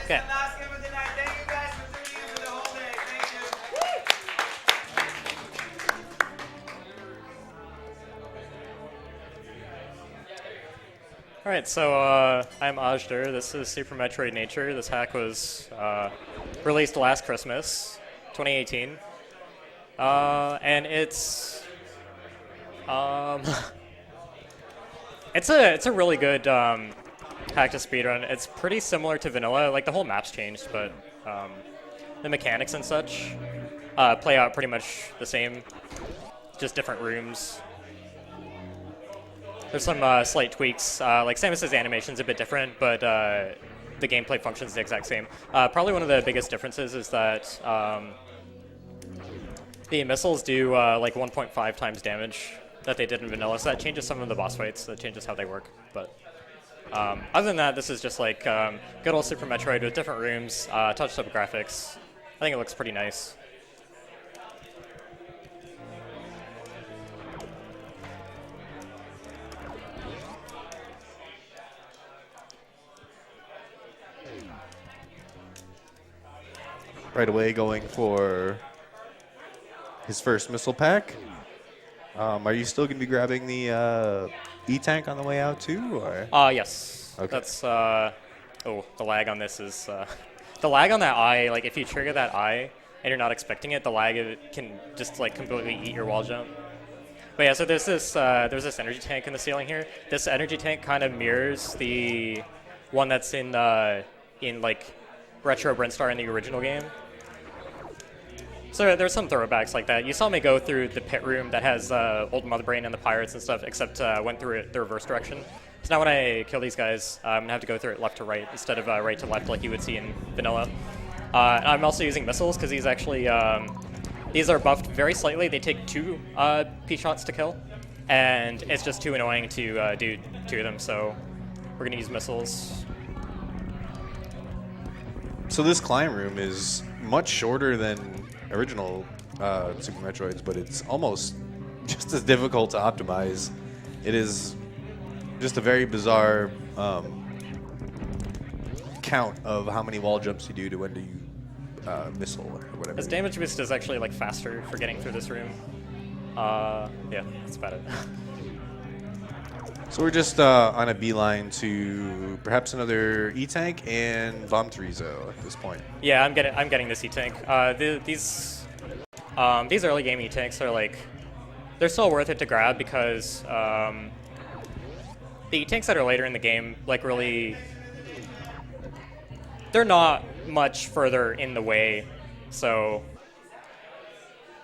Okay. the last game of the night. Thank you guys for tuning in for the whole day. Thank you. All right, so I'm Azder. This is Super Metroid Nature. This hack was released last Christmas, 2018, and um, it's a really good hack to speedrun. It's pretty similar to vanilla. Like the whole map's changed, but the mechanics and such play out pretty much the same, just different rooms. There's some slight tweaks, like Samus's animation's a bit different, but the gameplay function's the exact same. Probably one of the biggest differences is that the missiles do like 1.5 times damage that they did in vanilla, so that changes some of the boss fights, that changes how they work. But other than that, this is just like good old Super Metroid with different rooms, touched up graphics. I think it looks pretty nice. Right away going for his first missile pack. Are you still going to be grabbing the E-Tank on the way out too? Or? Yes. Okay. That's, oh, the lag on this is, the lag on that eye, like if you trigger that eye and you're not expecting it, the lag can just like completely eat your wall jump. But yeah, so there's this energy tank in the ceiling here. This energy tank kind of mirrors the one that's in like Retro Brinstar in the original game. So there's some throwbacks like that. You saw me go through the pit room that has Old Mother Brain and the pirates and stuff, except went through it the reverse direction. So now when I kill these guys, I'm going to have to go through it left to right instead of right to left like you would see in vanilla. I'm also using missiles because these actually, these are buffed very slightly. They take 2 P-shots to kill, and it's just too annoying to do 2 of them, so we're going to use missiles. So this climb room is much shorter than original Super Metroids, but it's almost just as difficult to optimize. It is just a very bizarre count of how many wall jumps you do to when do you missile or whatever. His damage boost is actually like faster for getting through this room. Yeah, that's about it. So we're just on a beeline to perhaps another E-Tank and Vomtrizo at this point. Yeah, I'm getting this E-Tank. These early game E-Tanks are like, they're still worth it to grab because the E-Tanks that are later in the game, like really, they're not much further in the way, so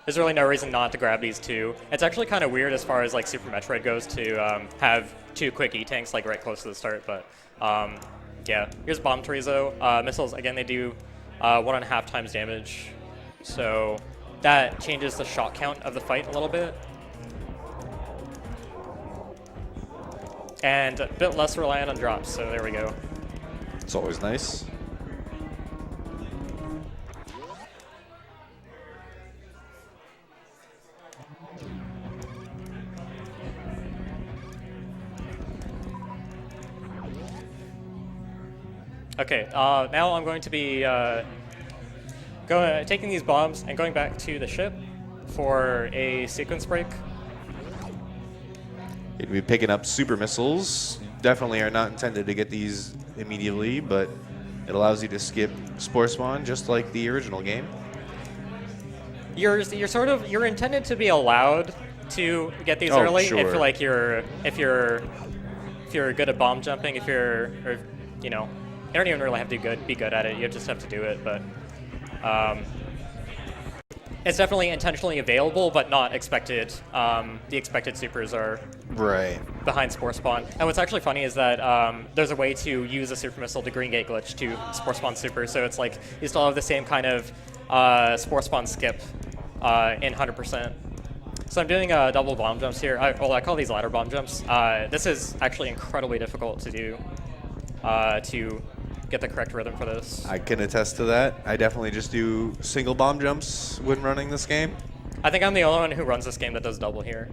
there's really no reason not to grab these 2. It's actually kind of weird as far as like Super Metroid goes to have 2 quick E-Tanks like right close to the start, but yeah. Here's Bomb Torizo. Missiles, again, they do 1.5 times damage, so that changes the shot count of the fight a little bit. And a bit less reliant on drops, so there we go. It's always nice. Okay, now I'm going to be taking these bombs and going back to the ship for a sequence break. You'd be picking up super missiles. Definitely are not intended to get these immediately, but it allows you to skip Spore Spawn just like the original game. You're intended to be allowed to get these early sure. if you're good at bomb jumping, you know, you don't even really have to be good at it. You just have to do it, but it's definitely intentionally available, but not expected. The expected supers are right behind Spore Spawn. And what's actually funny is that there's a way to use a super missile to green gate glitch to Spore Spawn super, so it's like you still have the same kind of Spore Spawn skip in 100%. So I'm doing double bomb jumps here. I call these ladder bomb jumps. This is actually incredibly difficult to do to get the correct rhythm for this. I can attest to that. I definitely just do single bomb jumps when running this game. I think I'm the only one who runs this game that does double here.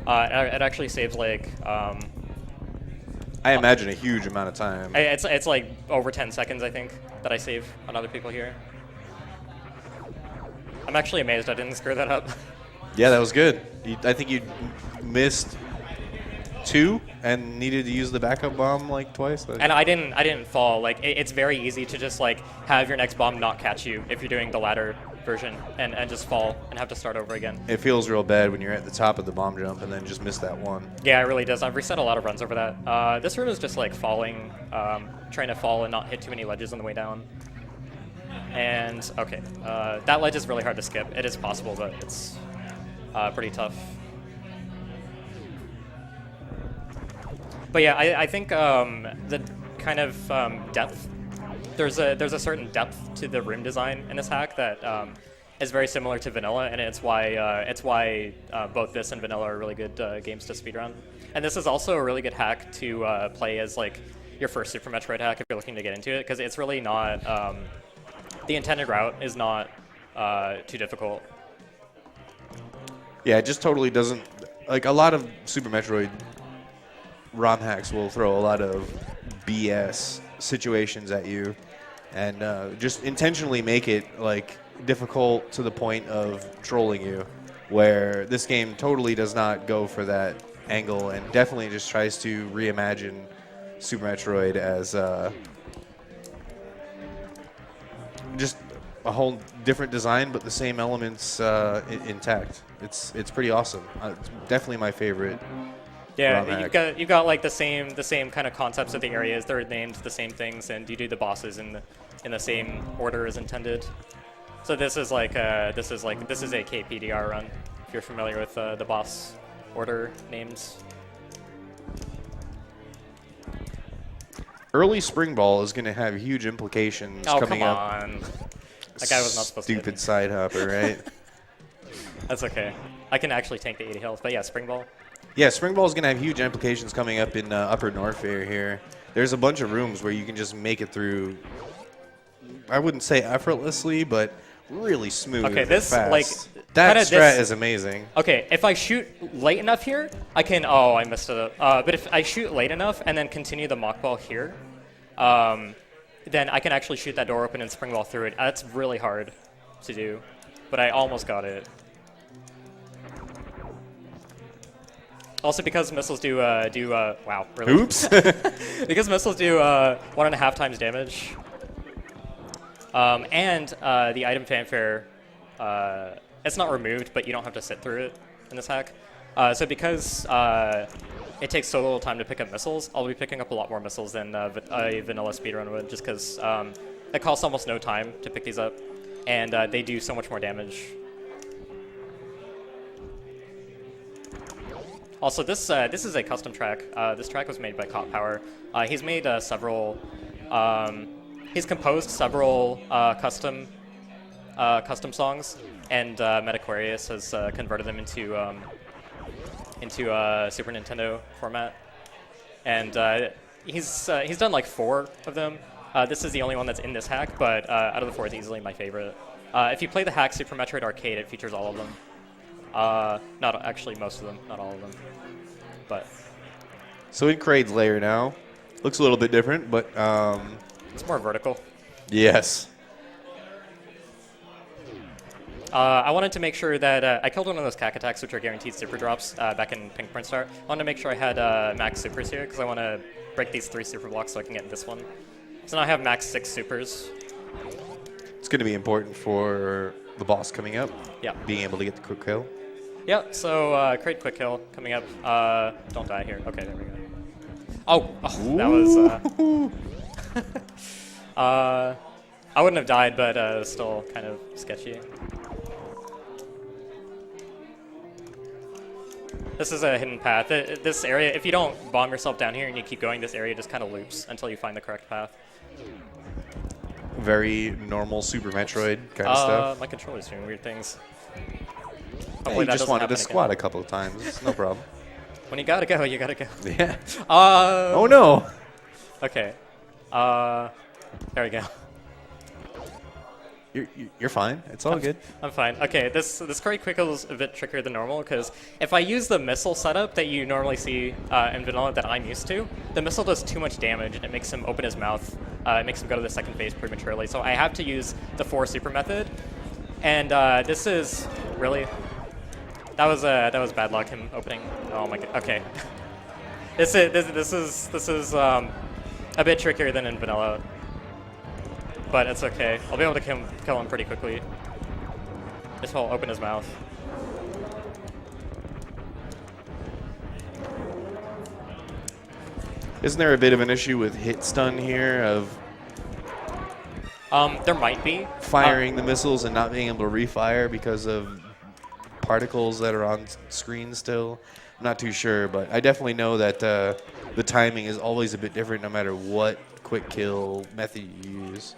It actually saves like I imagine a huge amount of time. It's like over 10 seconds, I think, that I save on other people here. I'm actually amazed I didn't screw that up. Yeah, that was good. I think you missed 2 and needed to use the backup bomb like twice. And I didn't fall. Like it's very easy to just like have your next bomb not catch you if you're doing the ladder version and just fall and have to start over again. It feels real bad when you're at the top of the bomb jump and then just miss that one. Yeah, it really does. I've reset a lot of runs over that. This room is just like falling, trying to fall and not hit too many ledges on the way down. And okay, that ledge is really hard to skip. It is possible, but it's pretty tough. But yeah, I think the kind of depth, there's a certain depth to the room design in this hack that is very similar to vanilla, and it's why both this and vanilla are really good games to speedrun. And this is also a really good hack to play as like your first Super Metroid hack if you're looking to get into it, because it's really not the intended route is not too difficult. Yeah, it just totally doesn't, like a lot of Super Metroid ROM hacks will throw a lot of BS situations at you and just intentionally make it like difficult to the point of trolling you, where this game totally does not go for that angle and definitely just tries to reimagine Super Metroid as just a whole different design, but the same elements intact. It's pretty awesome. It's definitely my favorite. Yeah, you've got like the same kind of concepts of the areas. They're named the same things, and you do the bosses in the same order as intended. So this is a KPDR run. If you're familiar with the boss order names. Early spring ball is going to have huge implications coming up. Oh, come on. That guy was not supposed to hit Stupid side hopper, right? That's okay. I can actually tank the 80 health, but yeah, spring ball. Yeah, spring ball is going to have huge implications coming up in Upper Norfair here. There's a bunch of rooms where you can just make it through, I wouldn't say effortlessly, but really smooth. Okay, this fast. like that strat is amazing. Okay, if I shoot late enough here, I can. Oh, I messed it up. But if I shoot late enough and then continue the mock ball here, then I can actually shoot that door open and spring ball through it. That's really hard to do, but I almost got it. Also, because missiles do wow, really? Oops. Because missiles do 1.5 times damage, and the item fanfare, it's not removed, but you don't have to sit through it in this hack. So because it takes so little time to pick up missiles, I'll be picking up a lot more missiles than a vanilla speedrun would, just because it costs almost no time to pick these up, and they do so much more damage. Also, this is a custom track. This track was made by Cop Power. He's made several. He's composed several custom songs, and Metaquarius has converted them into Super Nintendo format. And he's done like 4 of them. This is the only one that's in this hack, but out of the 4, it's easily my favorite. If you play the hack Super Metroid Arcade, it features all of them. Not actually most of them, not all of them, but. So in Kraid's layer now, looks a little bit different, but It's more vertical. yes. I wanted to make sure that I killed one of those cack attacks, which are guaranteed super drops back in Pink Print Star. I wanted to make sure I had max supers here because I want to break these 3 super blocks so I can get this one. So now I have max 6 supers. It's going to be important for the boss coming up. Yeah. Being able to get the quick kill. Yeah, so Kraid quick kill coming up. Don't die here. Okay, there we go. Oh that was. I wouldn't have died, but it was still kind of sketchy. This is a hidden path. This area, if you don't bomb yourself down here and you keep going, this area just kind of loops until you find the correct path. Very normal Super Metroid kind of stuff. My controller's doing weird things. Yeah, you just wanted to squat a couple of times. It's no problem. When you gotta go, you gotta go. Yeah. Oh no. Okay. There we go. You're fine. It's all good. I'm fine. Okay, this curry quickle is a bit trickier than normal because if I use the missile setup that you normally see in vanilla that I'm used to, the missile does too much damage and it makes him open his mouth. It makes him go to the second phase prematurely. So I have to use the 4 super method, and this is really that was bad luck. Him opening. Oh my god. Okay. This is a bit trickier than in vanilla. But it's okay. I'll be able to kill him pretty quickly. Just will open his mouth. Isn't there a bit of an issue with hit stun here of There might be. firing the missiles and not being able to refire because of particles that are on screen still? I'm not too sure, but I definitely know that the timing is always a bit different no matter what quick kill method you use.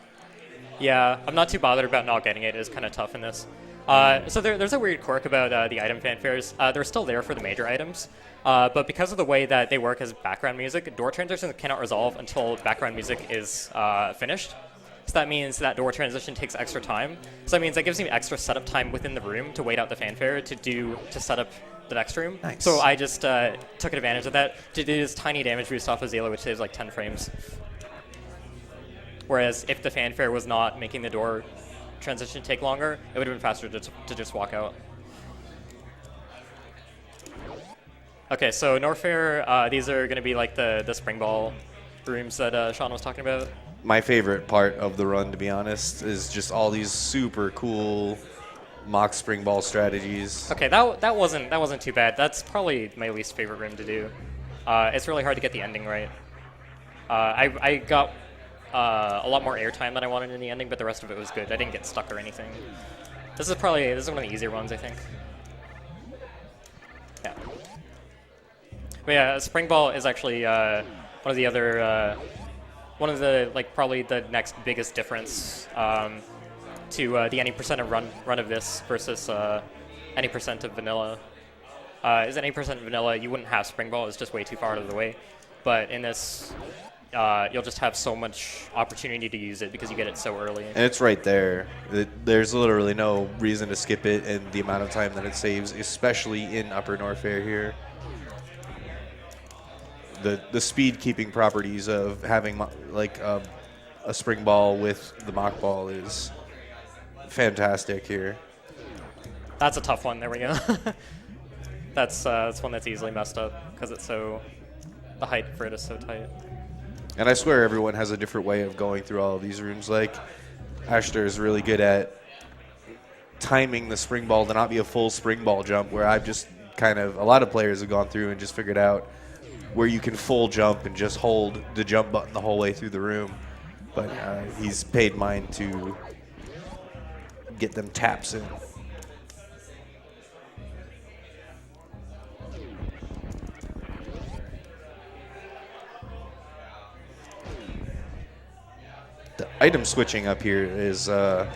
Yeah, I'm not too bothered about not getting it. It is kind of tough in this. So there's a weird quirk about the item fanfares. They're still there for the major items, but because of the way that they work as background music, door transitions cannot resolve until background music is finished. So that means that door transition takes extra time. So that means that gives me extra setup time within the room to wait out the fanfare to set up the next room. Nice. So I just took advantage of that to do this tiny damage boost off of Zela, which saves like 10 frames. Whereas if the fanfare was not making the door transition take longer, it would have been faster to just walk out. Okay, so Norfair, these are going to be like the spring ball rooms that Sean was talking about. My favorite part of the run, to be honest, is just all these super cool mock spring ball strategies. Okay, that wasn't too bad. That's probably my least favorite room to do. It's really hard to get the ending right. I got a lot more airtime than I wanted in the ending, but the rest of it was good. I didn't get stuck or anything. This is one of the easier ones, I think. Yeah. But yeah, Spring Ball is actually one of the like probably the next biggest difference to the any percent of run of this versus any percent of vanilla. Is any percent vanilla, you wouldn't have Spring Ball. It's just way too far out of the way. But in this, you'll just have so much opportunity to use it because you get it so early. And it's right there. There's literally no reason to skip it, and the amount of time that it saves, especially in Upper Norfair here. The speed keeping properties of having like a spring ball with the mock ball is fantastic here. That's a tough one. There we go. That's one that's easily messed up because it's so the height for it is so tight. And I swear everyone has a different way of going through all of these rooms. Like, Azder is really good at timing the spring ball to not be a full spring ball jump, where I've just a lot of players have gone through and just figured out where you can full jump and just hold the jump button the whole way through the room. But he's paid mind to get them taps in. The item switching up here is... oh,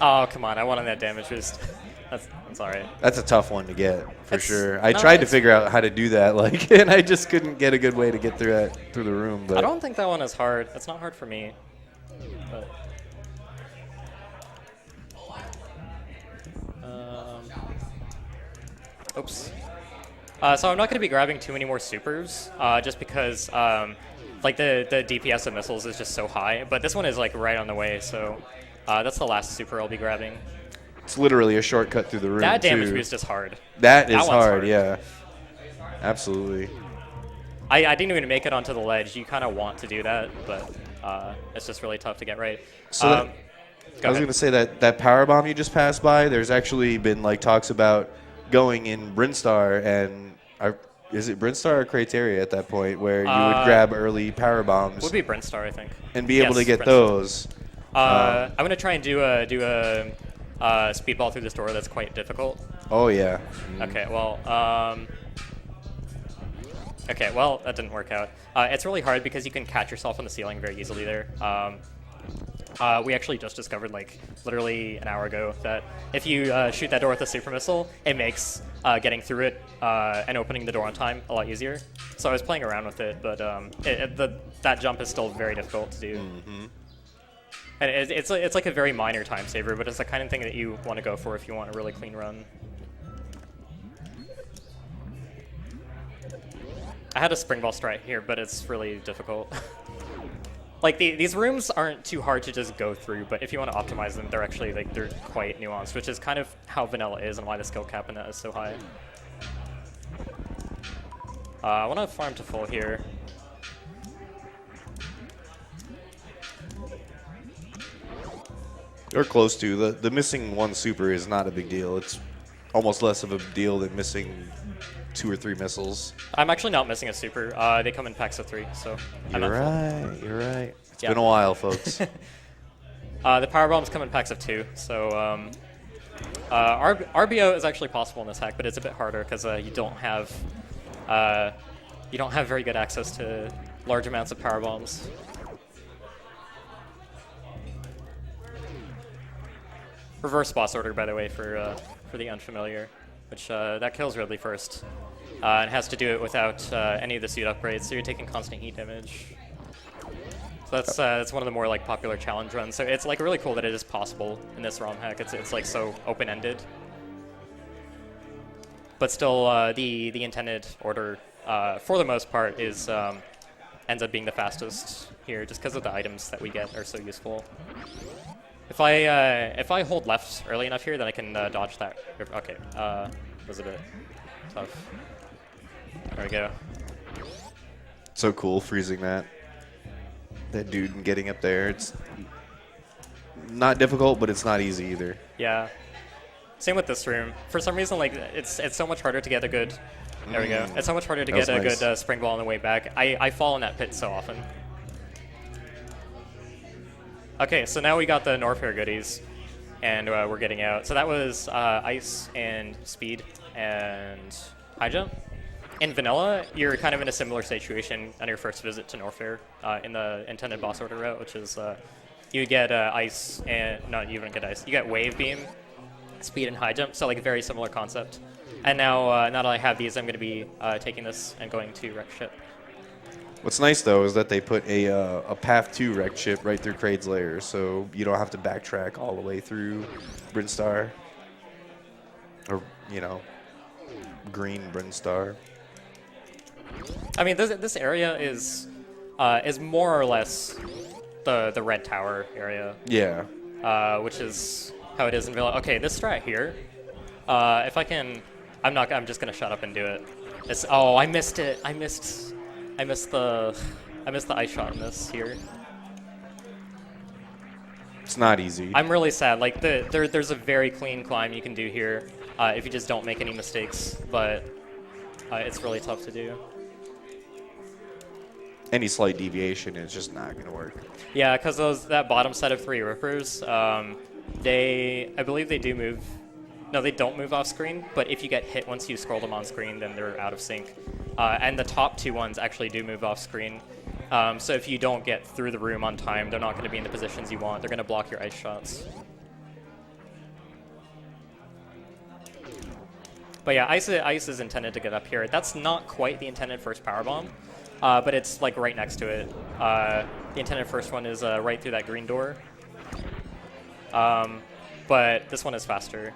come on. I wanted that damage boost. That's all right. That's a tough one to get, for sure. I tried to figure out how to do that, and I just couldn't get a good way to get through the room. But I don't think that one is hard. It's not hard for me. But, oops. So I'm not going to be grabbing too many more supers, just because like the DPS of missiles is just so high. But this one is like right on the way, so that's the last super I'll be grabbing. It's literally a shortcut through the room. That damage boost is hard. That is hard, yeah. Absolutely. I didn't even make it onto the ledge. You kind of want to do that, but it's just really tough to get right. So I was going to say that power bomb you just passed by, there's actually been like talks about going in Brinstar and is it Brinstar or Crateria at that point where you would grab early power bombs? Would be Brinstar, I think. And be able to get those. I'm going to try and do a speedball through this door that's quite difficult. Oh, yeah. Okay, well, that didn't work out. It's really hard because you can catch yourself on the ceiling very easily there. We actually just discovered, like, literally an hour ago that if you shoot that door with a super missile, it makes getting through it and opening the door on time a lot easier. So I was playing around with it, but that jump is still very difficult to do. Mm-hmm. And it's like a very minor time saver, but it's the kind of thing that you want to go for if you want a really clean run. I had a spring ball strat here, but it's really difficult. Like these rooms aren't too hard to just go through, but if you want to optimize them, they're actually they're quite nuanced, which is kind of how vanilla is and why the skill cap in that is so high. I want to farm to full here. Or close to. The missing one super is not a big deal. It's almost less of a deal than missing 2 or 3 missiles. I'm actually not missing a super. They come in packs of 3, so I'm You're not full. right. You're right. It's Yeah. been a while, folks. The power bombs come in packs of 2, so RBO is actually possible in this hack, but it's a bit harder because you don't have very good access to large amounts of power bombs. Reverse boss order, by the way, for the unfamiliar, which that kills Ridley first, and has to do it without any of the suit upgrades, so you're taking constant heat damage. So that's one of the more like popular challenge runs. So it's like really cool that it is possible in this ROM hack. It's like so open-ended, but still the intended order for the most part is ends up being the fastest here, just because of the items that we get are so useful. If I hold left early enough here, then I can dodge that. Okay, was a bit tough. There we go. So cool freezing that dude and getting up there. It's not difficult, but it's not easy either. Yeah. Same with this room. For some reason, like it's so much harder to get a good. There we go. It's so much harder to get a nice. good spring ball on the way back. I fall in that pit so often. Okay, so now we got the Norfair goodies, and we're getting out. So that was ice and speed and high jump. In vanilla, you're kind of in a similar situation on your first visit to Norfair in the intended boss order route, which is you get ice and not you don't get ice. You get wave beam, speed, and high jump. So like a very similar concept. And now now that I have these, I'm going to be taking this and going to wreck ship. What's nice though is that they put a path to wrecked ship right through Kraid's lair, so you don't have to backtrack all the way through Brinstar, or green Brinstar. I mean, this area is more or less the red tower area. Yeah. Which is how it is in Villa. Okay, this strat here. If I can, I'm just gonna shut up and do it. Oh, I missed it. I missed the ice shot in this here. It's not easy. I'm really sad. Like there's a very clean climb you can do here if you just don't make any mistakes, but it's really tough to do. Any slight deviation is just not going to work. Yeah, because that bottom set of 3 rippers, I believe they do move. No, they don't move off screen, but if you get hit once you scroll them on screen, then they're out of sync. And the top 2 ones actually do move off screen. So if you don't get through the room on time, they're not going to be in the positions you want. They're going to block your ice shots. But yeah, ice is intended to get up here. That's not quite the intended first power bomb, but it's like right next to it. The intended first one is right through that green door. But this one is faster.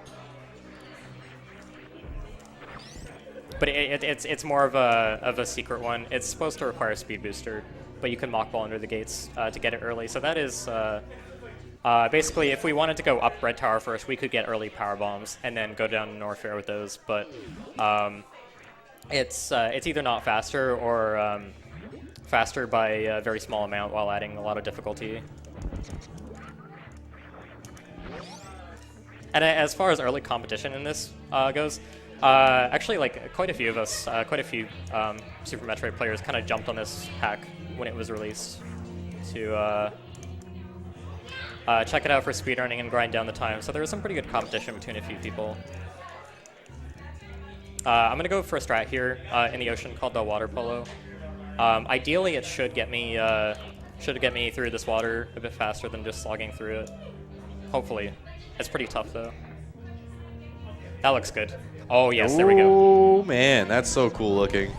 But it's more of a secret one. It's supposed to require a speed booster, but you can mock ball under the gates to get it early. So that is basically, if we wanted to go up red tower first, we could get early power bombs and then go down to Norfair with those. But it's either not faster or faster by a very small amount while adding a lot of difficulty. And as far as early competition in this goes, actually, like quite a few of us, quite a few Super Metroid players kind of jumped on this hack when it was released to check it out for speedrunning and grind down the time. So there was some pretty good competition between a few people. I'm gonna go for a strat here in the ocean called the water polo. Ideally, it should get me through this water a bit faster than just slogging through it. Hopefully. It's pretty tough, though. That looks good. Oh, yes, there we go. Oh, man, that's so cool looking.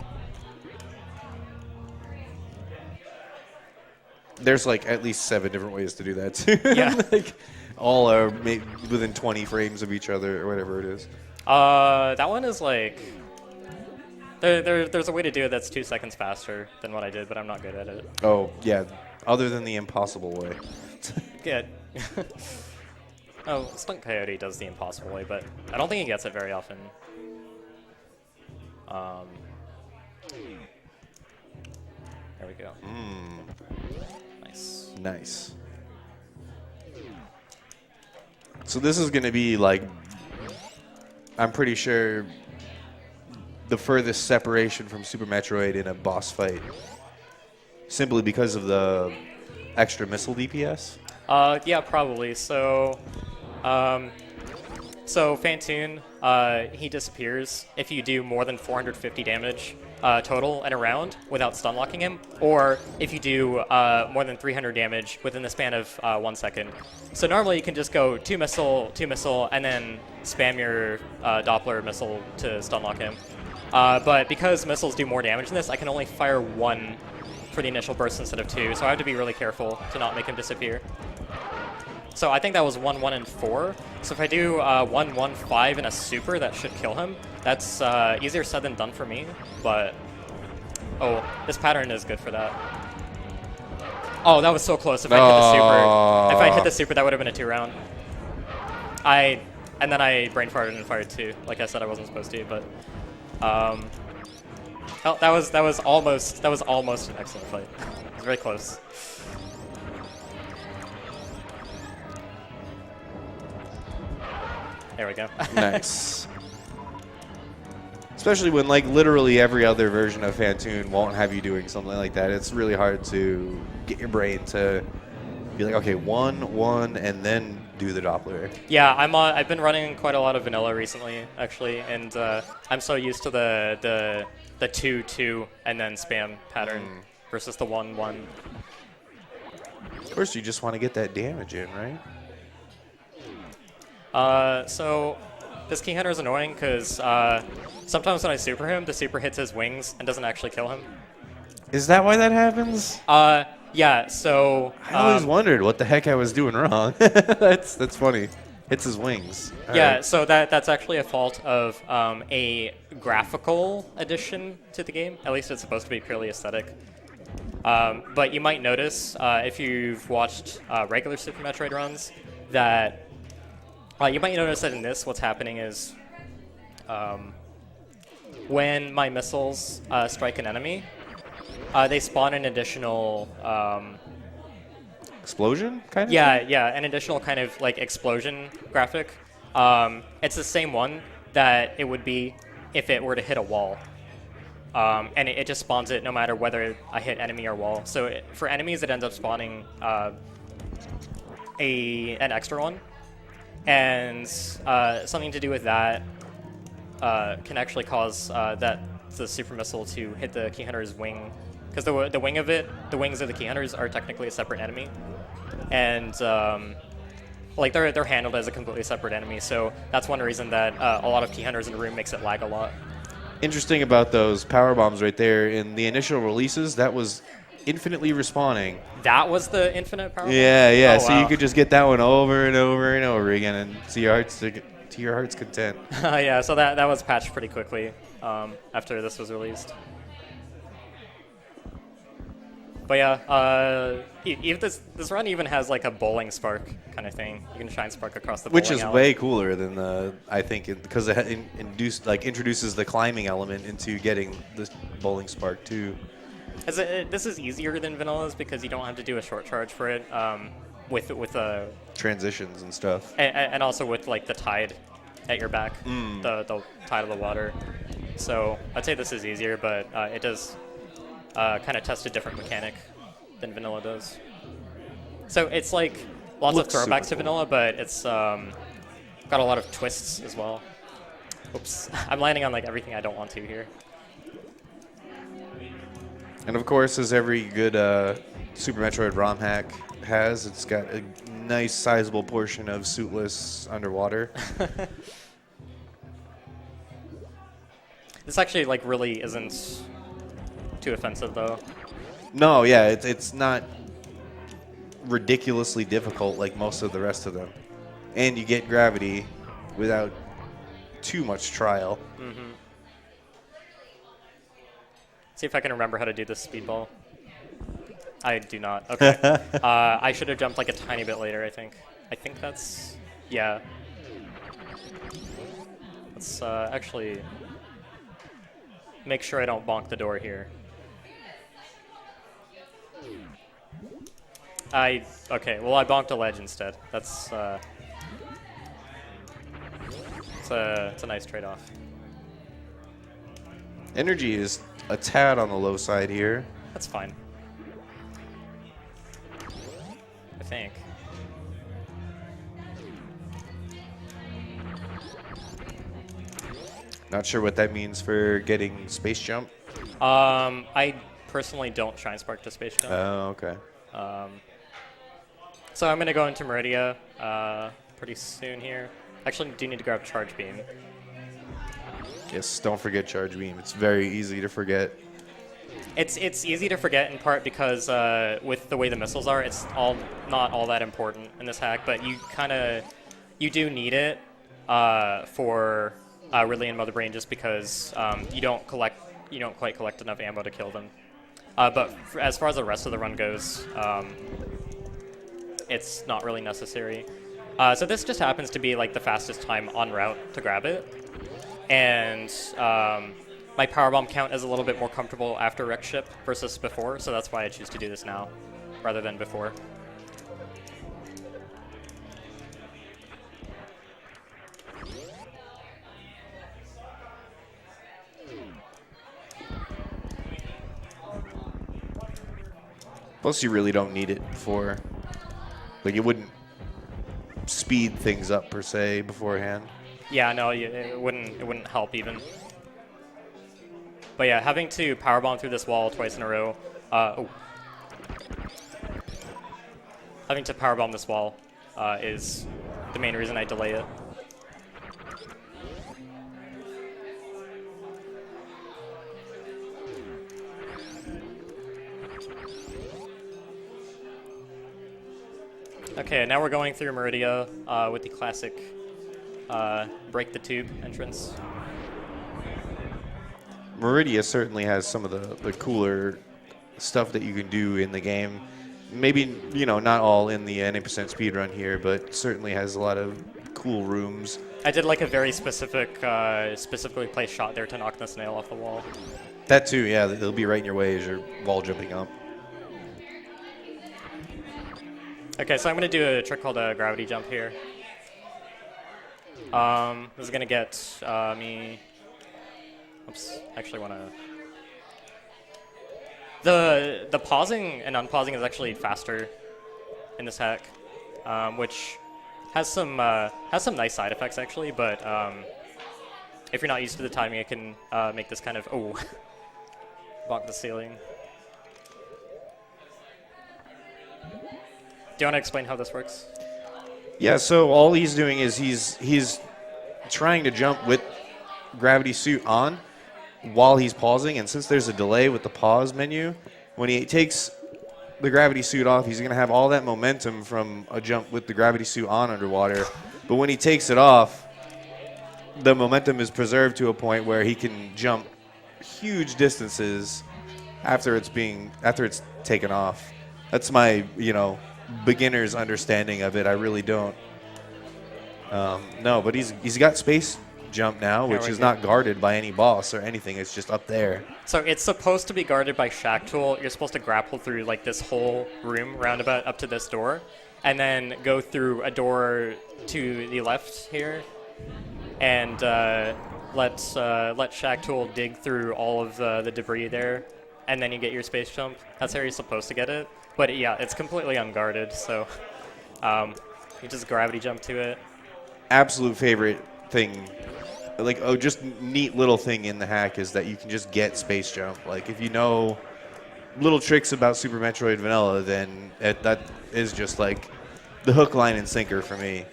There's like at least 7 different ways to do that too. Yeah. Like, all are within 20 frames of each other or whatever it is. That one is like there's a way to do it that's 2 seconds faster than what I did, but I'm not good at it. Oh yeah, other than the impossible way. Good. Oh, Stunt Coyote does the impossible way, but I don't think he gets it very often. There we go. Nice. Nice. So this is going to be like, I'm pretty sure, the furthest separation from Super Metroid in a boss fight, simply because of the extra missile DPS. Yeah, probably. So, Fantoon, he disappears if you do more than 450 damage total in a round without stun locking him, or if you do more than 300 damage within the span of 1 second. So normally you can just go 2 missile, and then spam your Doppler missile to stun lock him. But because missiles do more damage than this, I can only fire 1 for the initial burst instead of 2, so I have to be really careful to not make him disappear. So I think that was 1, 1, and 4. So if I do 1, 1, 5 and a super, that should kill him. That's easier said than done for me, but oh, this pattern is good for that. Oh, that was so close. If I hit the super, if I hit the super, that would have been a 2-round. And then I brain farted and fired 2, like I said I wasn't supposed to, but oh, that was almost an excellent fight. It was very close. There we go. Nice. Especially when like literally every other version of Fantoon won't have you doing something like that. It's really hard to get your brain to be like, okay, 1, 1, and then do the Doppler. Yeah, I've been running quite a lot of vanilla recently, actually, and I'm so used to the 2, 2, and then spam pattern versus the 1, 1. Of course, you just want to get that damage in, right? So this Key Hunter is annoying because sometimes when I super him, the super hits his wings and doesn't actually kill him. Is that why that happens? Yeah, so I always wondered what the heck I was doing wrong. That's funny. Hits his wings. All yeah, right. so that's actually a fault of a graphical addition to the game. At least it's supposed to be purely aesthetic. But you might notice if you've watched regular Super Metroid runs that you might notice that in this, what's happening is when my missiles strike an enemy, they spawn an additional Explosion, kind of? yeah, an additional kind of like explosion graphic. It's the same one that it would be if it were to hit a wall. And it just spawns it no matter whether I hit enemy or wall. So for enemies, it ends up spawning an extra one. And something to do with that can actually cause the super missile to hit the Key Hunter's wing, because the wings of the Key Hunters are technically a separate enemy, and like they're handled as a completely separate enemy. So that's one reason that a lot of Key Hunters in the room makes it lag a lot. Interesting about those power bombs right there. In the initial releases, that was infinitely respawning. That was the infinite power bomb? Yeah. Oh, So wow. you could just get that one over and over and over again, and to your heart's content. Yeah, so that was patched pretty quickly after this was released. But yeah, even this run even has like a bowling spark kind of thing. You can shine spark across the bowling Which is alley. way cooler than the, I think, because it introduces the climbing element into getting this bowling spark too. This is easier than Vanilla's because you don't have to do a short charge for it with a Transitions and stuff. and also with like the tide at your back, the tide of the water. So I'd say this is easier, but it does kind of test a different mechanic than Vanilla does. So it's like lots Looks of throwbacks super to cool. Vanilla, but it's got a lot of twists as well. Oops, I'm landing on like everything I don't want to here. And of course, as every good Super Metroid ROM hack has, it's got a nice sizable portion of suitless underwater. This actually like really isn't too offensive though. No, yeah, it's not ridiculously difficult like most of the rest of them. And you get gravity without too much trial. See if I can remember how to do this speedball. I do not. Okay. I should have jumped like a tiny bit later, I think. I think that's... Yeah. Let's actually make sure I don't bonk the door here. Okay, well I bonked a ledge instead. That's it's a nice trade-off. Energy is a tad on the low side here. That's fine. I think. Not sure what that means for getting space jump. I personally don't shine spark to space jump. Oh, okay. So I'm gonna go into Meridia pretty soon here. Actually, do need to grab charge beam. Yes, don't forget charge beam. It's very easy to forget. It's easy to forget in part because with the way the missiles are, it's not all that important in this hack. But you do need it for Ridley and Mother Brain just because you don't quite collect enough ammo to kill them. But as far as the rest of the run goes, it's not really necessary. So this just happens to be like the fastest time en route to grab it. And my powerbomb count is a little bit more comfortable after wreck ship versus before, so that's why I choose to do this now rather than before. Plus, you really don't need it before. Like, it wouldn't speed things up per se beforehand. Yeah, no, it wouldn't help even. But yeah, having to powerbomb through this wall twice in a row. Having to powerbomb this wall is the main reason I delay it. Okay, now we're going through Meridia with the classic break the tube entrance. Meridia certainly has some of the cooler stuff that you can do in the game. Maybe, not all in the 90% speedrun here, but certainly has a lot of cool rooms. I did like a very specifically placed shot there to knock the snail off the wall. That too, yeah, they'll be right in your way as you're wall jumping up. Okay, so I'm going to do a trick called a gravity jump here. This is going to get me... Oops, actually want to... The pausing and unpausing is actually faster in this hack, which has some nice side effects actually, but if you're not used to the timing, it can make this kind of... Oh, bonk the ceiling. Do you want to explain how this works? Yeah, so all he's doing is he's trying to jump with gravity suit on while he's pausing, and since there's a delay with the pause menu, when he takes the gravity suit off, he's going to have all that momentum from a jump with the gravity suit on underwater, but when he takes it off, the momentum is preserved to a point where he can jump huge distances after it's taken off. That's my, beginner's understanding of it. I really don't. No, but he's got space jump now, which is not guarded by any boss or anything. It's just up there. So it's supposed to be guarded by Shack Tool. You're supposed to grapple through like this whole room roundabout up to this door, and then go through a door to the left here, and let Shack Tool dig through all of the debris there, and then you get your space jump. That's how you're supposed to get it. But yeah, it's completely unguarded, so you just gravity jump to it. Absolute favorite thing, just neat little thing in the hack is that you can just get space jump. Like, if you know little tricks about Super Metroid Vanilla, then that is just like the hook, line, and sinker for me.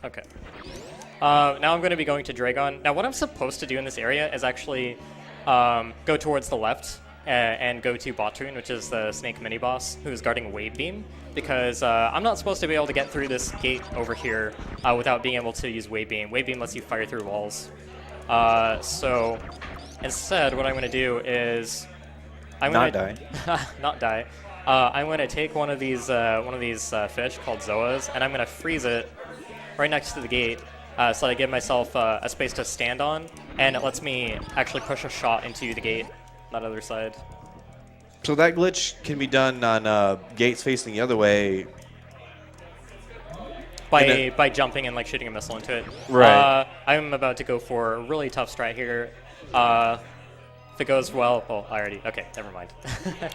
Okay. Now I'm going to be going to Dragon. Now what I'm supposed to do in this area is actually go towards the left and go to Bottoon, which is the snake mini-boss who's guarding Wave Beam, because I'm not supposed to be able to get through this gate over here without being able to use Wave Beam. Wave Beam lets you fire through walls. So instead, what I'm going to do is... Not die. Not die. I'm going to take one of these fish called Zoas, and I'm going to freeze it right next to the gate, so that I give myself a space to stand on, and it lets me actually push a shot into the gate, that other side. So that glitch can be done on gates facing the other way. By jumping and like shooting a missile into it. Right. I'm about to go for a really tough strat here. If it goes well, okay, never mind.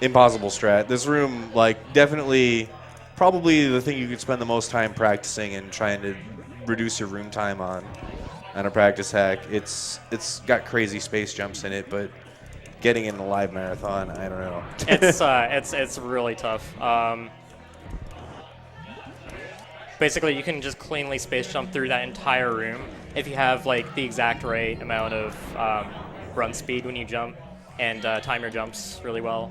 Impossible strat. This room, like, definitely, probably the thing you could spend the most time practicing and trying to reduce your room time on a practice hack. It's got crazy space jumps in it, but getting in a live marathon, I don't know. It's really tough. Basically, you can just cleanly space jump through that entire room if you have like the exact right amount of run speed when you jump and time your jumps really well.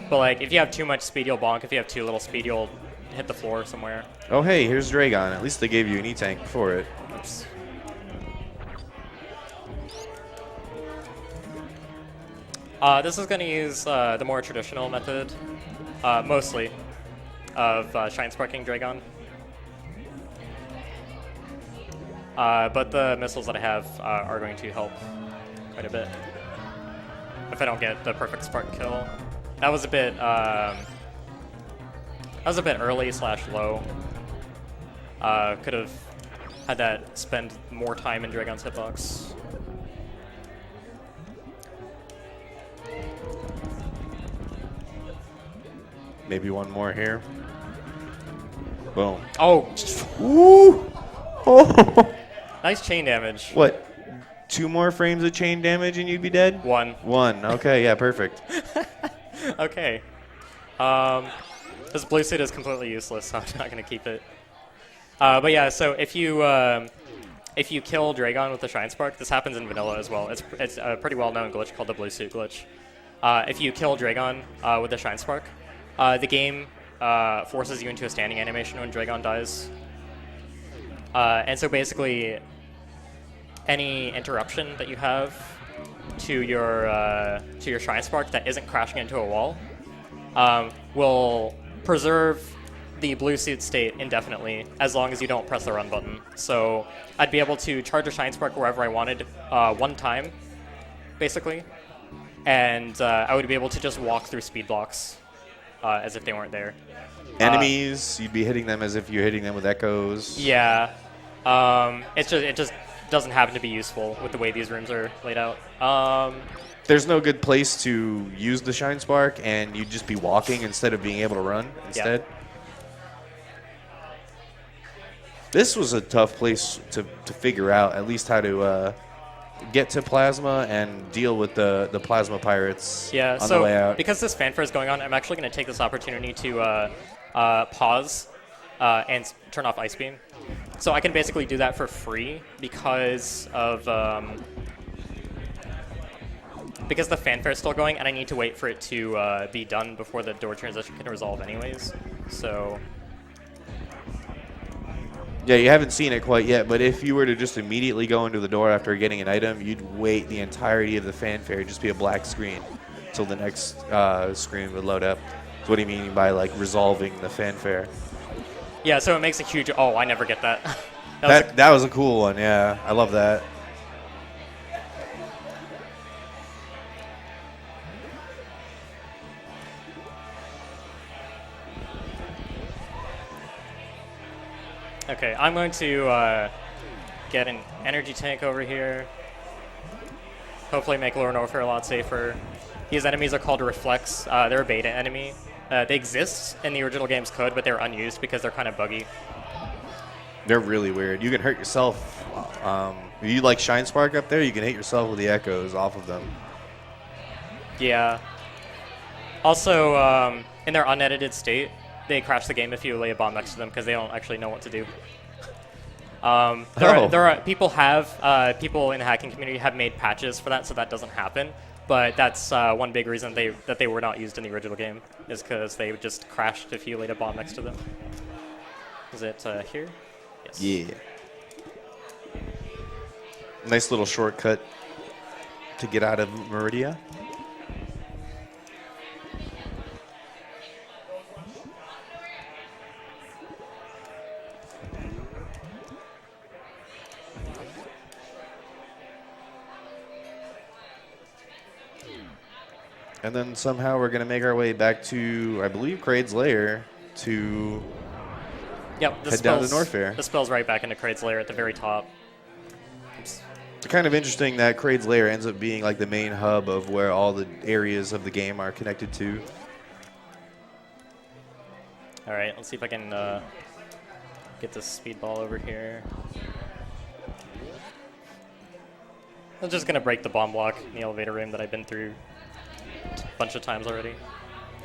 But like if you have too much speed, you'll bonk. If you have too little speed, you'll hit the floor somewhere. Oh hey, here's Dragon. At least they gave you an E-tank before it. Oops. This is going to use the more traditional method, mostly, of Shine Sparking Dragon. But the missiles that I have are going to help quite a bit. If I don't get the perfect spark kill. That was a bit early / low. Could have had that spend more time in Dragon's hitbox. Maybe one more here. Boom. Oh! Woo! Oh. Nice chain damage. What? 2 more frames of chain damage and you'd be dead? 1. 1. Okay, yeah, perfect. Okay. This blue suit is completely useless, so I'm not going to keep it. But yeah, so if you kill Dragon with the Shine Spark, this happens in vanilla as well. It's a pretty well-known glitch called the blue suit glitch. If you kill Dragon with the Shine Spark, the game forces you into a standing animation when Dragon dies. And so basically, any interruption that you have to your Shine Spark that isn't crashing into a wall will preserve the blue suit state indefinitely as long as you don't press the run button. So I'd be able to charge a Shine Spark wherever I wanted one time, basically, and I would be able to just walk through speed blocks as if they weren't there. Enemies, you'd be hitting them as if you're hitting them with echoes. Yeah. It just doesn't happen to be useful with the way these rooms are laid out. There's no good place to use the Shine Spark, and you'd just be walking instead of being able to run instead. Yeah. This was a tough place to figure out, at least how to get to Plasma and deal with the Plasma Pirates on the way out. Because this fanfare is going on, I'm actually going to take this opportunity to pause and turn off Ice Beam. So I can basically do that for free because of because the fanfare is still going, and I need to wait for it to be done before the door transition can resolve anyways. So yeah, you haven't seen it quite yet, but if you were to just immediately go into the door after getting an item, you'd wait the entirety of the fanfare, just be a black screen until the next screen would load up. So what do you mean by like resolving the fanfare? Yeah, so it makes a huge... Oh, I never get that. That was a cool one, yeah. I love that. Okay, I'm going to get an energy tank over here. Hopefully make Lord Norfair a lot safer. These enemies are called Reflex. They're a beta enemy. They exist in the original game's code, but they're unused because they're kind of buggy. They're really weird. You can hurt yourself. If you like Shine Spark up there, you can hit yourself with the echoes off of them. Yeah. Also, in their unedited state, they crash the game if you lay a bomb next to them because they don't actually know what to do. There are people in the hacking community have made patches for that, so that doesn't happen. But that's one big reason that they were not used in the original game, is because they just crashed if you laid a bomb next to them. Is it here? Yes. Yeah. Nice little shortcut to get out of Meridia. And then somehow we're going to make our way back to, I believe, Kraid's Lair to Yep, head down to Norfair. This spells right back into Kraid's Lair at the very top. It's kind of interesting that Kraid's Lair ends up being like the main hub of where all the areas of the game are connected to. All right, let's see if I can get this speedball over here. I'm just going to break the bomb block in the elevator room that I've been through a bunch of times already.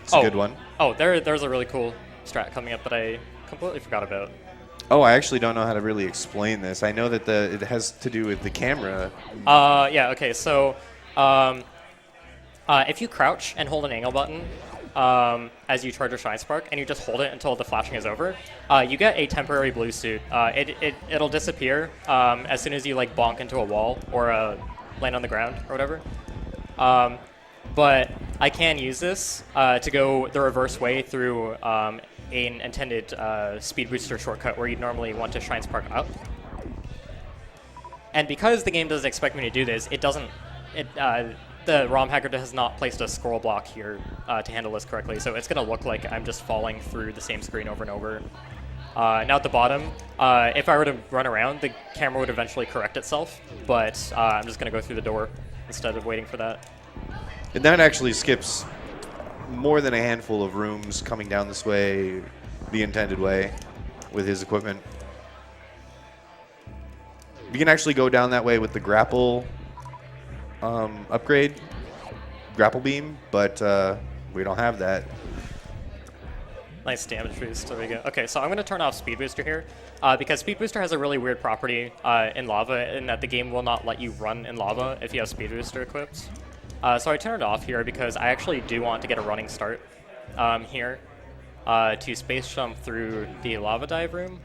It's a good one. Oh, there's a really cool strat coming up that I completely forgot about. Oh, I actually don't know how to really explain this. I know that it has to do with the camera. Yeah, okay, so if you crouch and hold an angle button as you charge your Shine Spark, and you just hold it until the flashing is over, you get a temporary blue suit. It'll disappear as soon as you like bonk into a wall or land on the ground or whatever. But I can use this to go the reverse way through an intended speed booster shortcut where you'd normally want to Shine Spark up. And because the game doesn't expect me to do this, the ROM hacker has not placed a scroll block here to handle this correctly, so it's going to look like I'm just falling through the same screen over and over. Now at the bottom, if I were to run around, the camera would eventually correct itself, but I'm just going to go through the door instead of waiting for that. And that actually skips more than a handful of rooms coming down this way, the intended way, with his equipment. You can actually go down that way with the grapple upgrade, grapple beam, but we don't have that. Nice damage boost. There we go. Okay, so I'm going to turn off Speed Booster here because Speed Booster has a really weird property in lava in that the game will not let you run in lava if you have Speed Booster equipped. So I turn it off here because I actually do want to get a running start here to space jump through the lava dive room.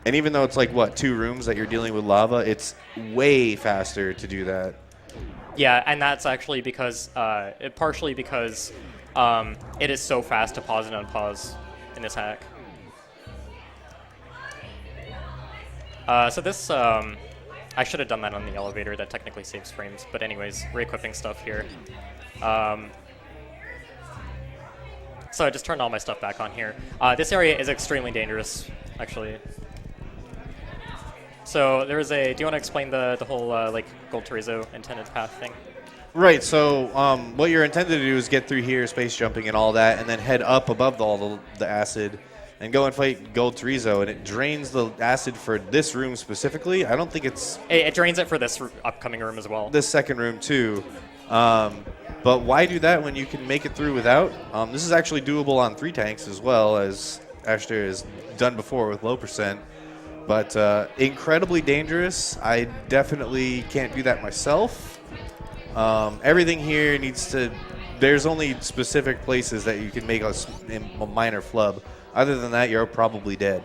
And even though it's like, what, 2 rooms that you're dealing with lava, it's way faster to do that. Yeah, and that's actually because, partially because it is so fast to pause and unpause in this hack. So this, I should have done that on the elevator. That technically saves frames. But anyways, re-equipping stuff here. So I just turned all my stuff back on here. This area is extremely dangerous, actually. So there is a. Do you want to explain the whole like Gold Chorizo intended path thing? Right. So what you're intended to do is get through here, space jumping and all that, and then head up above all the acid, and go and fight Gold Chorizo, and it drains the acid for this room specifically. I don't think it's. It drains it for this upcoming room as well. This second room too. But why do that when you can make it through without? This is actually doable on 3 tanks as well, as Azder has done before with low percent. But incredibly dangerous. I definitely can't do that myself. Everything here needs to. There's only specific places that you can make a minor flub. Other than that, you're probably dead.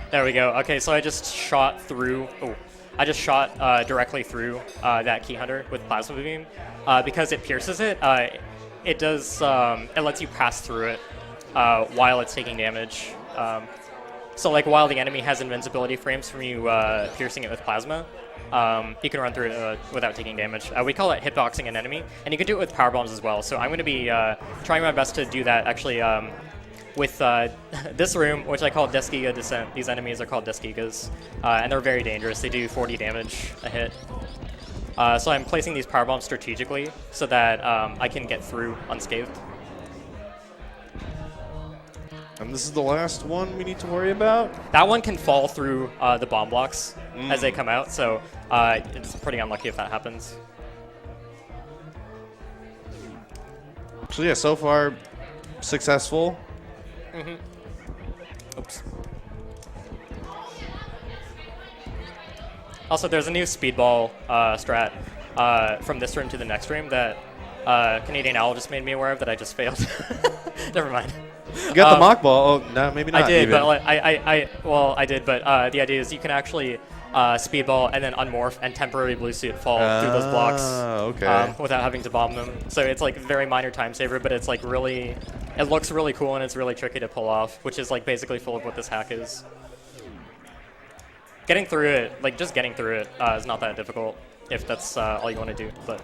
There we go. Okay, so I just shot through. Oh, I just shot directly through that key hunter with plasma beam because it pierces it. It does. It lets you pass through it while it's taking damage. So like while the enemy has invincibility frames from you piercing it with plasma, you can run through it without taking damage. We call it hitboxing an enemy, and you can do it with power bombs as well. So I'm going to be trying my best to do that actually with this room, which I call Deskiga Descent. These enemies are called Deskigas, and they're very dangerous. They do 40 damage a hit. So I'm placing these power bombs strategically so that I can get through unscathed. And this is the last one we need to worry about? That one can fall through the bomb blocks as they come out, so it's pretty unlucky if that happens. So yeah, so far, successful. Also, there's a new speedball strat from this room to the next room that Canadian Owl just made me aware of that I just failed. Never mind. You got the mock ball. Oh, no, maybe not. I did, even. but like, I did, but the idea is you can actually speedball and then unmorph and temporarily blue suit fall through those blocks okay. without having to bomb them. So it's like very minor time saver, but it's like really, it looks really cool and it's really tricky to pull off, which is like basically full of what this hack is. Getting through it, like just getting through it, is not that difficult if that's all you want to do. But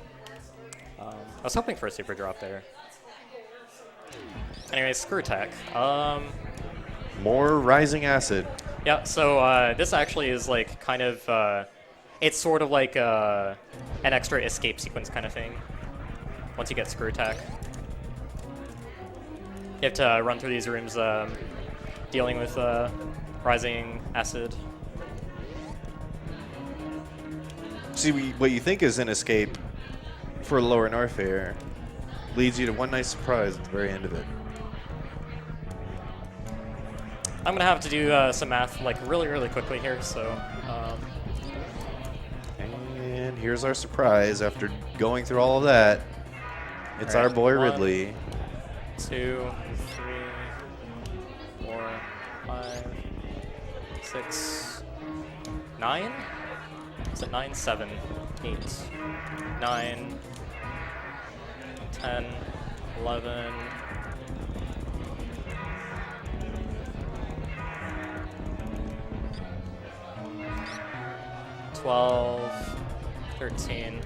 I was hoping for a super drop there. Anyway, screw tech. More rising acid. Yeah, so this actually is like kind of, it's sort of like an extra escape sequence kind of thing. Once you get screw attack, you have to run through these rooms dealing with rising acid. See, what you think is an escape for lower Norfair leads you to one nice surprise at the very end of it. I'm gonna have to do some math like really quickly here, so. And here's our surprise after going through all of that. It's All right, our boy 1, Ridley. 2, 3, 4, 5, 6, 9? Is it 9, 7, 8, 9, 10, 11, 12, 13.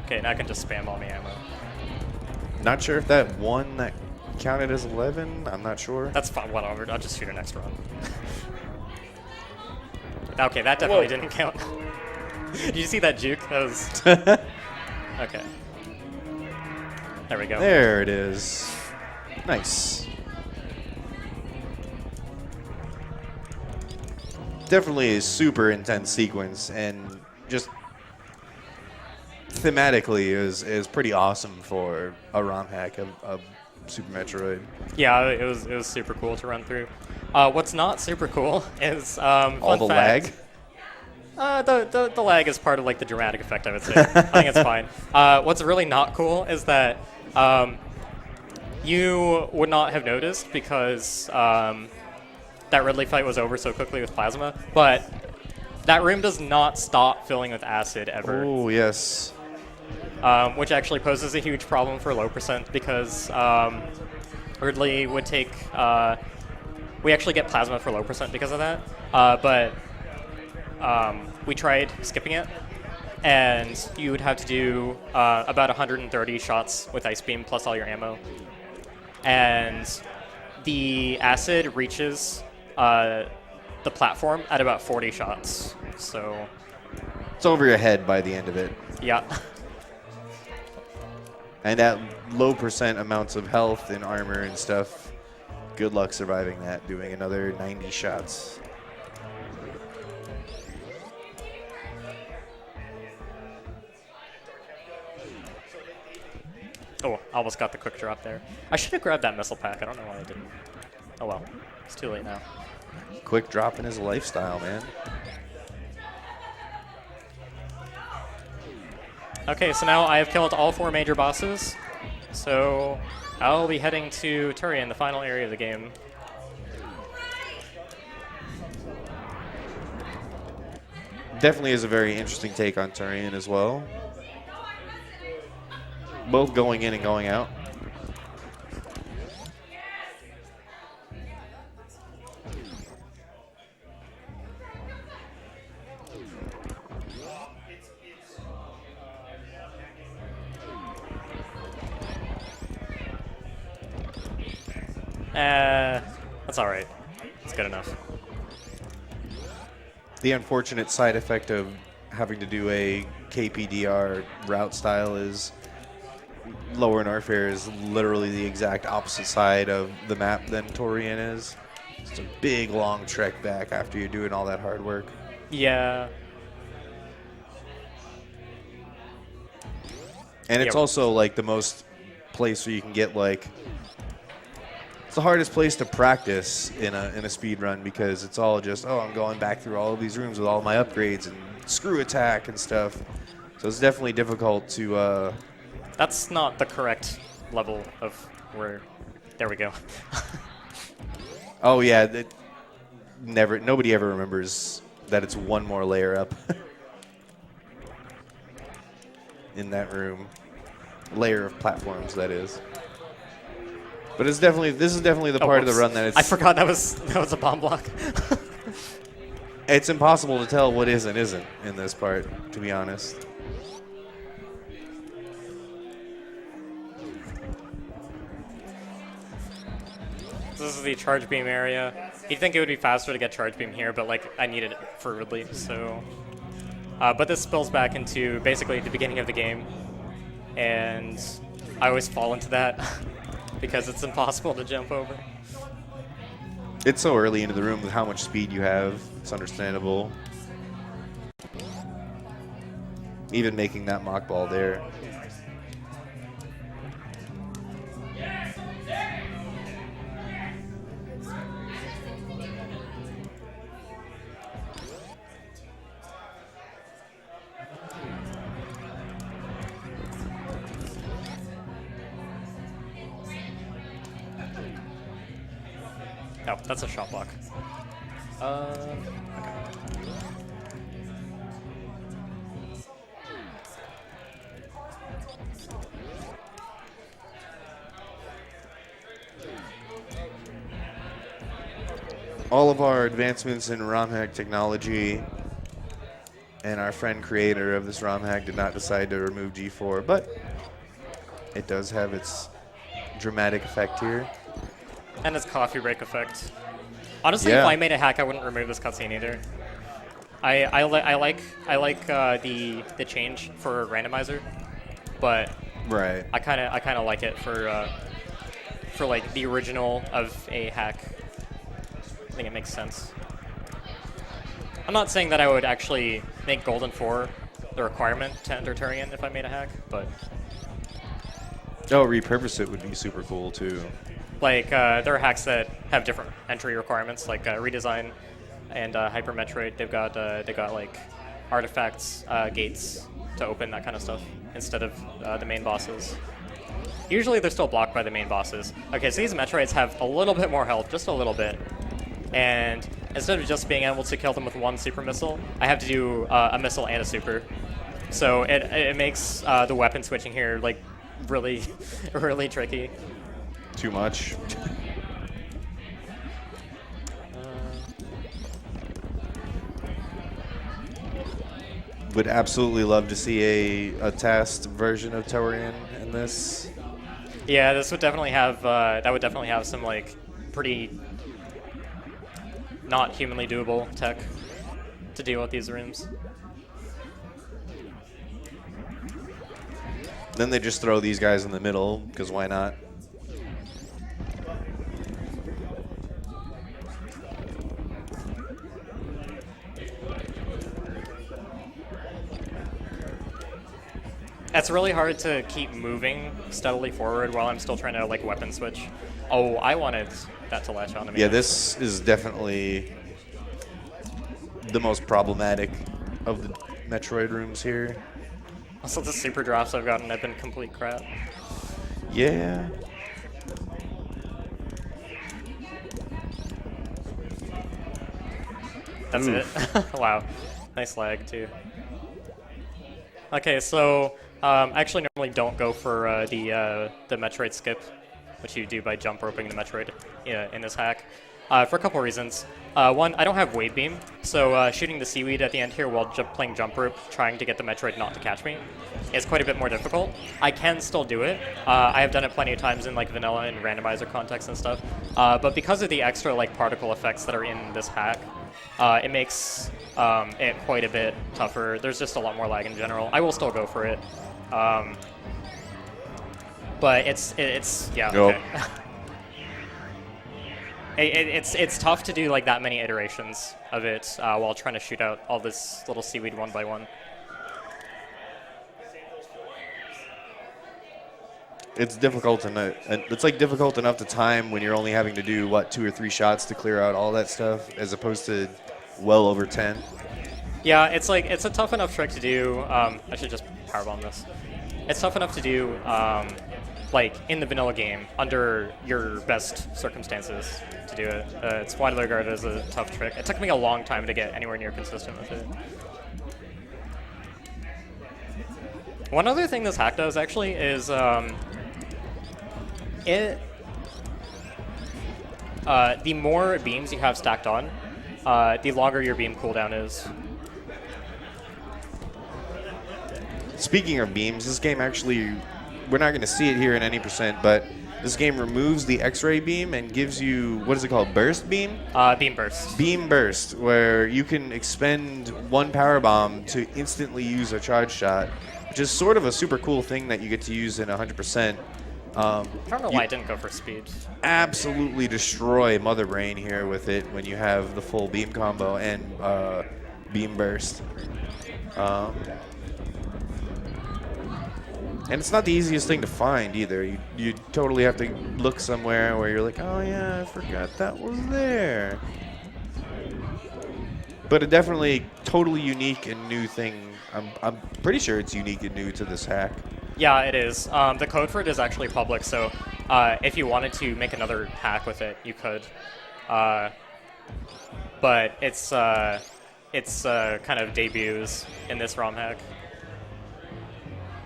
Okay, now I can just spam all my ammo. Not sure if that one that counted as 11. I'm not sure. That's fine, whatever. I'll just shoot her next run. Okay, that definitely didn't count. Did you see that juke? That was... Okay. There we go. There it is. Nice. Definitely a super intense sequence, and just thematically is pretty awesome for a ROM hack of Super Metroid. Yeah, it was super cool to run through. What's not super cool is All the lag. The lag is part of like the dramatic effect, I would say. I think it's fine. What's really not cool is that you would not have noticed because that Ridley fight was over so quickly with plasma, but that room does not stop filling with acid ever. Oh yes. Which actually poses a huge problem for low percent because Ridley would take. We actually get plasma for low percent because of that, but we tried skipping it, and you would have to do about 130 shots with Ice Beam plus all your ammo, and the acid reaches the platform at about 40 shots. So It's over your head by the end of it. yeah. And at low percent amounts of health and armor and stuff, good luck surviving that, doing another 90 shots. Oh, almost got the quick drop there. I should have grabbed that missile pack. I don't know why I didn't. Oh well, it's too late now. Quick drop in his lifestyle, man. Okay, so now I have killed all 4 major bosses. So I'll be heading to Turian, the final area of the game. Definitely is a very interesting take on Turian as well. Both going in and going out. That's all right. It's good enough. The unfortunate side effect of having to do a KPDR route style is lower Norfair is literally the exact opposite side of the map than Torian is. It's a big, long trek back after you're doing all that hard work. Yeah. And it's Yeah. also like the most place where you can get like it's the hardest place to practice in a speed run because it's all just, oh, I'm going back through all of these rooms with all my upgrades and screw attack and stuff. So it's definitely difficult to. That's not the correct level of where. There we go. Oh yeah, nobody ever remembers that it's one more layer up in that room. Layer of platforms, that is. But this is definitely the part of the run that it's. I forgot that was a bomb block. It's impossible to tell what is and isn't in this part, to be honest. This is the charge beam area. You'd think it would be faster to get charge beam here, but like I needed it for Ridley, so. But this spills back into basically the beginning of the game, and I always fall into that because it's impossible to jump over. It's so early into the room with how much speed you have. It's understandable. Even making that mock ball there. Oh, that's a shot block. Okay. All of our advancements in ROM hack technology and our friend creator of this ROM hack did not decide to remove G4, but it does have its dramatic effect here. And its coffee break effect. Honestly, Yeah. if I made a hack, I wouldn't remove this cutscene either. I like the change for randomizer, but Right. I kind of like it for like the original of a hack. I think it makes sense. I'm not saying that I would actually make Golden 4 the requirement to enter Turian if I made a hack, but Oh, repurpose it would be super cool too. like there are hacks that have different entry requirements, like Redesign and Hyper Metroid. They've got like artifacts, gates to open, that kind of stuff, instead of the main bosses. Usually they're still blocked by the main bosses. Okay, so these Metroids have a little bit more health, just a little bit. And instead of just being able to kill them with one super missile, I have to do a missile and a super. So it makes the weapon switching here like really, really tricky. Too much. Would absolutely love to see a test version of Turian in this. Yeah, this would definitely have that would definitely have some like pretty not humanly doable tech to deal with these rooms. Then they just throw these guys in the middle, because why not? It's really hard to keep moving steadily forward while I'm still trying to like weapon switch. Oh, I wanted that to latch onto me. Yeah, this is definitely the most problematic of the Metroid rooms here. Also, the super drops I've gotten have been complete crap. Yeah. That's it. Wow, nice lag too. Okay, so I actually normally don't go for the Metroid skip, which you do by jump roping the Metroid in this hack, for a couple reasons. One, I don't have wave beam, so shooting the seaweed at the end here while playing jump rope, trying to get the Metroid not to catch me, is quite a bit more difficult. I can still do it. I have done it plenty of times in like vanilla and randomizer context and stuff, but because of the extra like particle effects that are in this hack, it makes it quite a bit tougher. There's just a lot more lag in general. I will still go for it, but it's yeah. Nope. Okay. It's tough to do like that many iterations of it while trying to shoot out all this little seaweed one by one. it's difficult enough. It's like difficult enough to time when you're only having to do what 2 or 3 shots to clear out all that stuff, as opposed to well over 10. Yeah, it's like it's a tough enough trick to do. I should just powerbomb this. It's tough enough to do, like in the vanilla game under your best circumstances to do it. It's widely regarded as a tough trick. It took me a long time to get anywhere near consistent with it. One other thing this hack does actually is the more beams you have stacked on, the longer your beam cooldown is. Speaking of beams, this game actually, we're not going to see it here in any percent, but this game removes the X-ray beam and gives you, what is it called, burst beam? Beam burst. Beam burst, where you can expend 1 power bomb to instantly use a charge shot, which is sort of a super cool thing that you get to use in 100%. I don't know why I didn't go for speed. Absolutely destroy Mother Brain here with it when you have the full beam combo and beam burst. And it's not the easiest thing to find either. You totally have to look somewhere where you're like, oh yeah, I forgot that was there. But a definitely totally unique and new thing. I'm pretty sure it's unique and new to this hack. Yeah, it is. The code for it is actually public, so if you wanted to make another hack with it, you could. But it's kind of debuts in this ROM hack.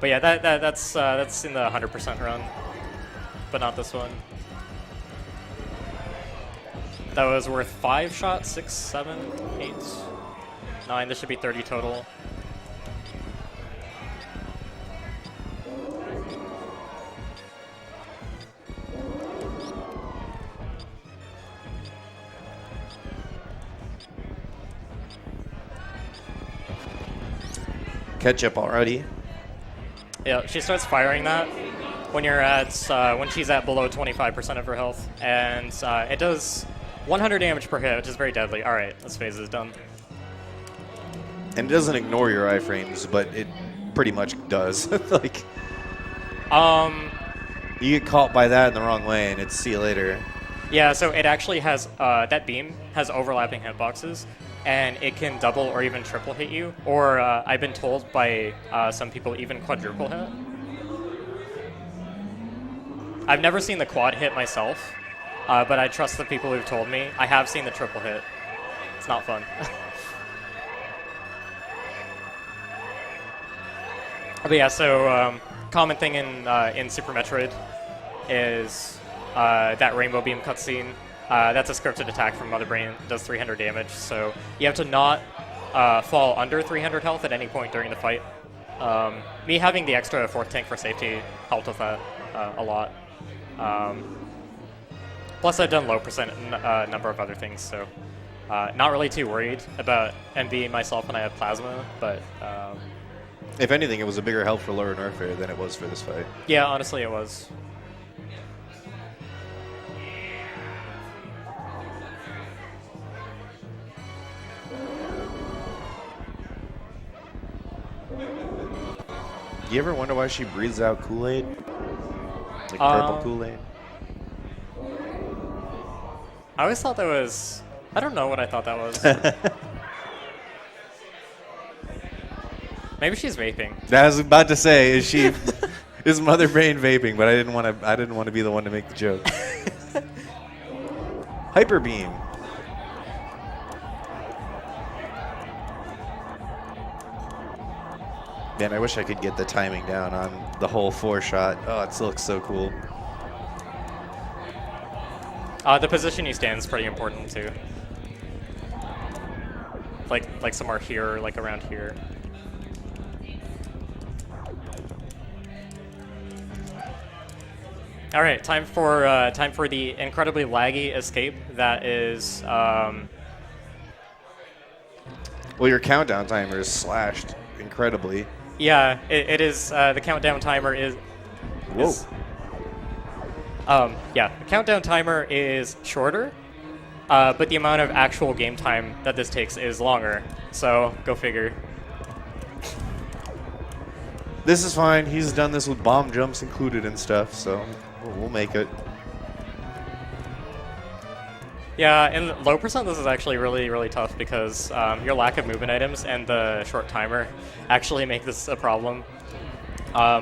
But yeah, that's in the 100% run, but not this one. That was worth 5 shots, 6, 7, 8, 9. This should be 30 total. Ketchup already. Yeah, she starts firing that when you're at when she's at below 25% of her health, and it does 100 damage per hit, which is very deadly. All right, this phase is done. And it doesn't ignore your iframes, but it pretty much does. Like, you get caught by that in the wrong way, and it's see you later. Yeah, so it actually has that beam has overlapping hitboxes, and it can double or even triple hit you, or I've been told by some people even quadruple hit. I've never seen the quad hit myself, but I trust the people who've told me. I have seen the triple hit. It's not fun. But yeah, so common thing in Super Metroid is that rainbow beam cutscene. That's a scripted attack from Mother Brain. It does 300 damage, so you have to not fall under 300 health at any point during the fight. Me having the extra 4th tank for safety helped with that a lot. Plus, I've done low percent number of other things, so not really too worried about MB myself when I have plasma, but... if anything, it was a bigger help for lower Nerfair than it was for this fight. Yeah, honestly, it was. Do you ever wonder why she breathes out Kool-Aid? Like purple Kool-Aid? I always thought that was... I don't know what I thought that was. Maybe she's vaping. I was about to say, is she... is Mother Brain vaping? But I didn't want to be the one to make the joke. Hyper Beam. Man, I wish I could get the timing down on the whole 4-shot. Oh, it looks so cool. The position you stand is pretty important too. Like somewhere here, or like around here. All right, time for the incredibly laggy escape that is. Well, your countdown timer is slashed incredibly. Yeah, it is. The countdown timer is. Whoa. Yeah, the countdown timer is shorter, but the amount of actual game time that this takes is longer. So go figure. This is fine. He's done this with bomb jumps included and stuff, so we'll make it. Yeah, in low percent, this is actually really, really tough because your lack of movement items and the short timer actually make this a problem.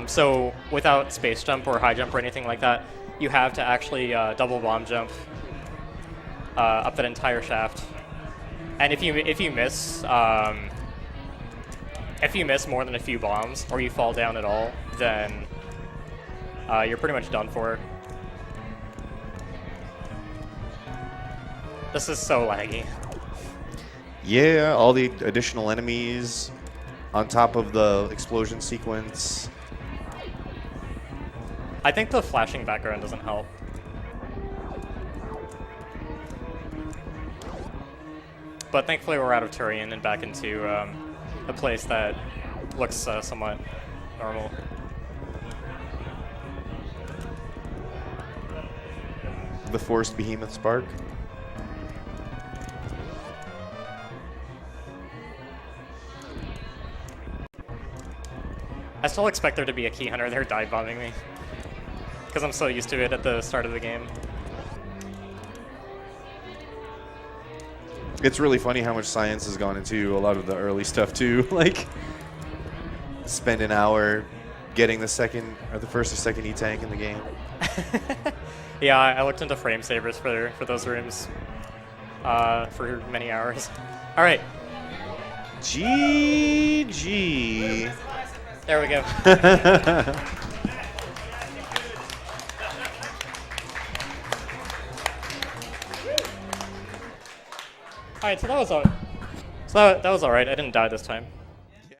So without space jump or high jump or anything like that, you have to actually double bomb jump up that entire shaft. And if you miss more than a few bombs or you fall down at all, then you're pretty much done for. This is so laggy. Yeah, all the additional enemies on top of the explosion sequence. I think the flashing background doesn't help. But thankfully we're out of Turian and back into a place that looks somewhat normal. The forced behemoth spark. I still expect there to be a key hunter there dive bombing me, because I'm so used to it at the start of the game. It's really funny how much science has gone into a lot of the early stuff too. Like, spend an hour getting the first or second E-tank in the game. Yeah, I looked into frame savers for those rooms for many hours. All right. GG. There we go. All right, so that was all. So that was all right. I didn't die this time.